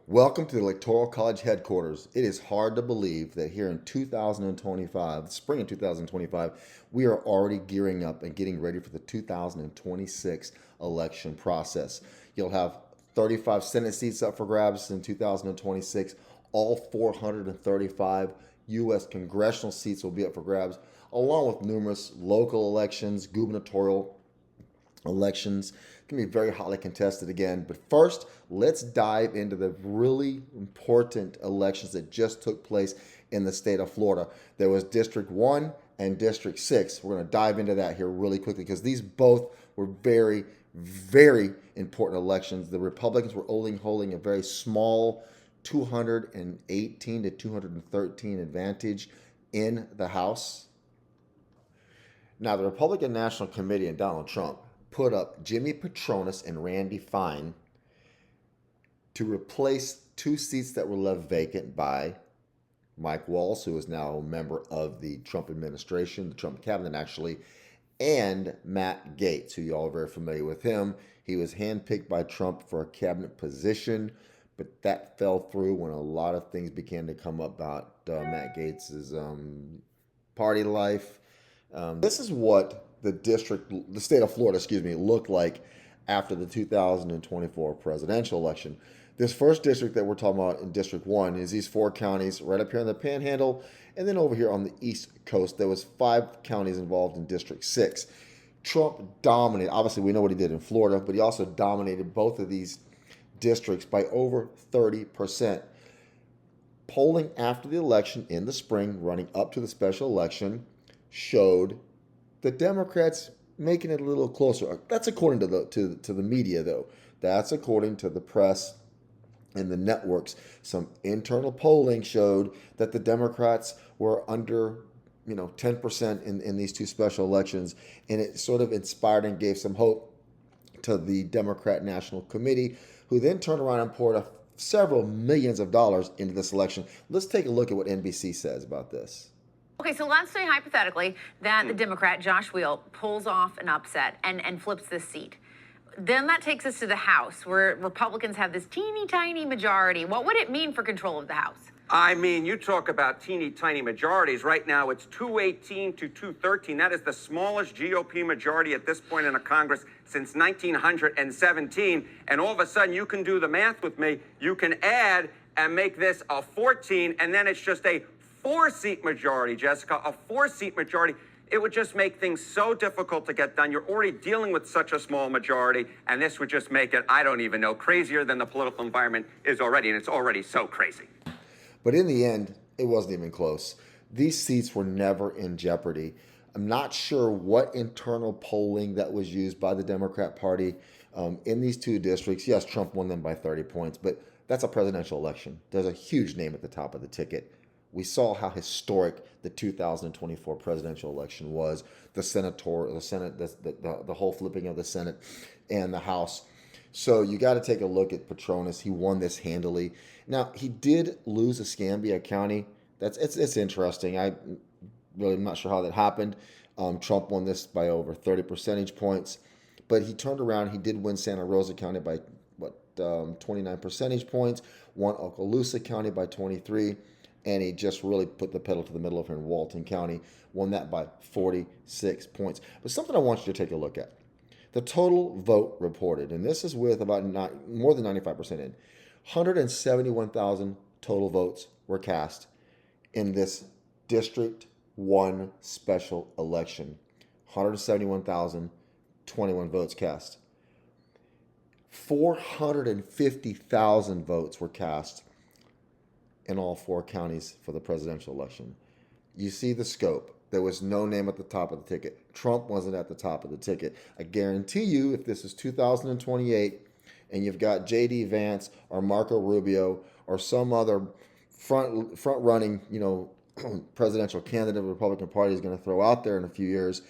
Welcome to the Electoral College headquarters. It is hard to believe that here in 2025, spring of 2025, we are already gearing up and getting ready for the 2026 election process. You'll have 35 Senate seats up for grabs in 2026. All 435 U.S. congressional seats will be up for grabs, along with numerous local elections, gubernatorial elections. Can be very hotly contested again. But first, let's dive into the really important elections that just took place in the state of Florida. There was District 1 and District 6. We're going to dive into that here really quickly because these both were very, very important elections. The Republicans were only holding a very small 218 to 213 advantage in the House. Now, the Republican National Committee and Donald Trump put up Jimmy Patronis and Randy Fine to replace two seats that were left vacant by Mike Waltz, who is now a member of the Trump administration, the Trump cabinet actually, and Matt Gaetz, who you all are very familiar with him. He was handpicked by Trump for a cabinet position, but that fell through when a lot of things began to come up about Matt Gaetz's party life. This is what the state of Florida, looked like after the 2024 presidential election. This first district that we're talking about in District 1 is these four counties right up here in the Panhandle, and then over here on the East Coast, there was 5 counties involved in District 6. Trump dominated. Obviously, we know what he did in Florida, but he also dominated both of these districts by over 30%. Polling after the election in the spring, running up to the special election, showed the Democrats making it a little closer. That's according to the media, though. That's according to the press and the networks. Some internal polling showed that the Democrats were under 10% in these two special elections, and it sort of inspired and gave some hope to the Democrat National Committee, who then turned around and poured several millions of dollars into this election. Let's take a look at what NBC says about this. Okay, so let's say hypothetically that the Democrat, Josh Weil, pulls off an upset and flips this seat. Then that takes us to the House, where Republicans have this teeny tiny majority. What would it mean for control of the House? I mean, you talk about teeny tiny majorities. Right now, it's 218 to 213. That is the smallest GOP majority at this point in a Congress since 1917. And all of a sudden, you can do the math with me. You can add and make this a 14, and then it's just a 4-seat majority, Jessica, a 4-seat majority. It would just make things so difficult to get done. You're already dealing with such a small majority, and this would just make it, I don't even know, crazier than the political environment is already, and it's already so crazy. But in the end, it wasn't even close. These seats were never in jeopardy. I'm not sure what internal polling that was used by the Democrat Party in these two districts. Yes, Trump won them by 30 points, but that's a presidential election. There's a huge name at the top of the ticket. We saw how historic the 2024 presidential election was. The whole flipping of the Senate and the House. So you got to take a look at Patronis. He won this handily. Now, he did lose Escambia County. It's interesting. I really am not sure how that happened. Trump won this by over 30 percentage points, but he turned around. He did win Santa Rosa County by 29 percentage points. Won Okaloosa County by 23. And he just really put the pedal to the metal over in Walton County, won that by 46 points. But something I want you to take a look at. The total vote reported, and this is with about more than 95% in, 171,000 total votes were cast in this District 1 special election. 171,021 votes cast. 450,000 votes were cast in all 4 counties for the presidential election. You see the scope. There was no name at the top of the ticket. Trump wasn't at the top of the ticket. I guarantee you, if this is 2028 and you've got J.D. Vance or Marco Rubio or some other front-running, presidential candidate the Republican Party is going to throw out there in a few years,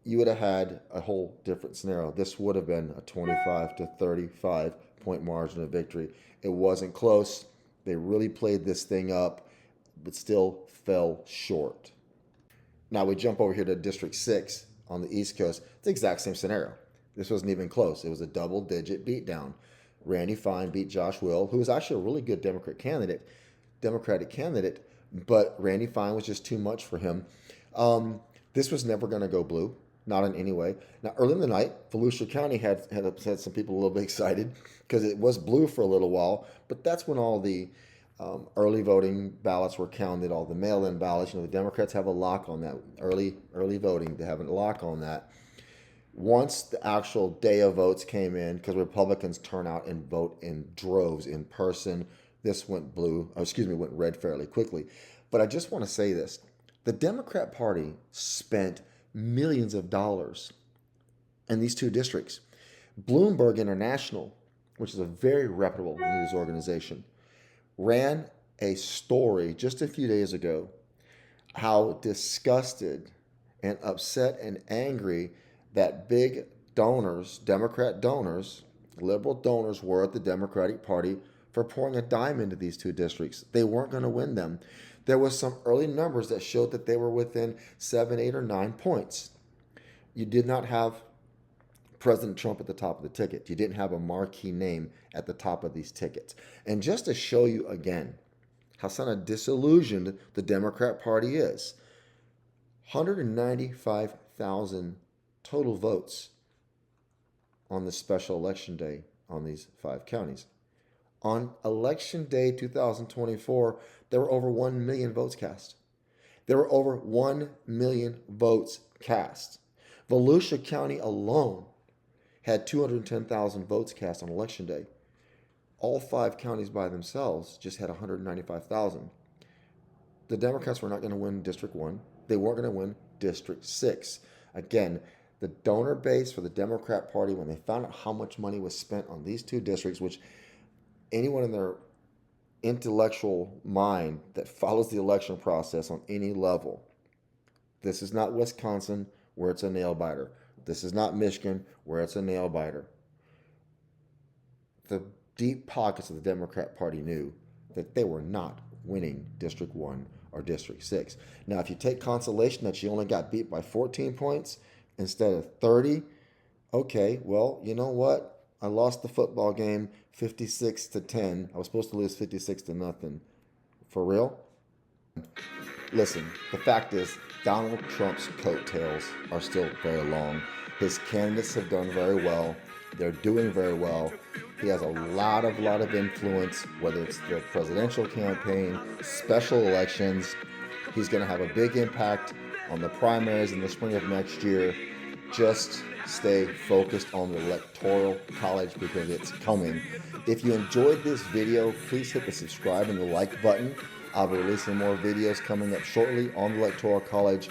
you would have had a whole different scenario. This would have been a 25 to 35 point margin of victory. It wasn't close. They really played this thing up, but still fell short. Now we jump over here to District 6 on the East Coast. It's the exact same scenario. This wasn't even close. It was a double-digit beatdown. Randy Fine beat Josh Will, who was actually a really good Democratic candidate, but Randy Fine was just too much for him. This was never going to go blue, not in any way. Now, early in the night, Volusia County had some people a little bit excited because it was blue for a little while, but that's when all the early voting ballots were counted, all the mail-in ballots. The Democrats have a lock on that. Early voting, they have a lock on that. Once the actual day of votes came in, because Republicans turn out and vote in droves in person, this went went red fairly quickly. But I just want to say this. The Democrat Party spent millions of dollars in these two districts. Bloomberg International, which is a very reputable news organization, ran a story just a few days ago how disgusted and upset and angry that big donors, Democrat donors, liberal donors were at the Democratic Party for pouring a dime into these two districts. They weren't going to win them. There was some early numbers that showed that they were within 7, 8, or 9 points. You did not have President Trump at the top of the ticket. You didn't have a marquee name at the top of these tickets. And just to show you again how kind of disillusioned the Democrat Party is, 195,000 total votes on the special election day on these 5 counties. On election day 2024, there were over 1 million votes cast. There were over 1 million votes cast. Volusia County alone had 210,000 votes cast on election day. All 5 counties by themselves just had 195,000. The Democrats were not going to win District 1. They weren't going to win District 6. Again, the donor base for the Democrat Party, when they found out how much money was spent on these 2 districts, which anyone in their intellectual mind that follows the election process on any level, this is not Wisconsin where it's a nail biter. This is not Michigan where it's a nail biter. The deep pockets of the Democrat Party knew that they were not winning District 1 or District 6. Now, if you take consolation that you only got beat by 14 points instead of 30, okay, well, you know what? I lost the football game 56-10. I was supposed to lose 56-0. For real? Listen, the fact is, Donald Trump's coattails are still very long. His candidates have done very well. They're doing very well. He has a lot of influence, whether it's the presidential campaign, special elections. He's going to have a big impact on the primaries in the spring of next year. Just stay focused on the Electoral College because it's coming. If you enjoyed this video, please hit the subscribe and the like button. I'll be releasing more videos coming up shortly on the Electoral College.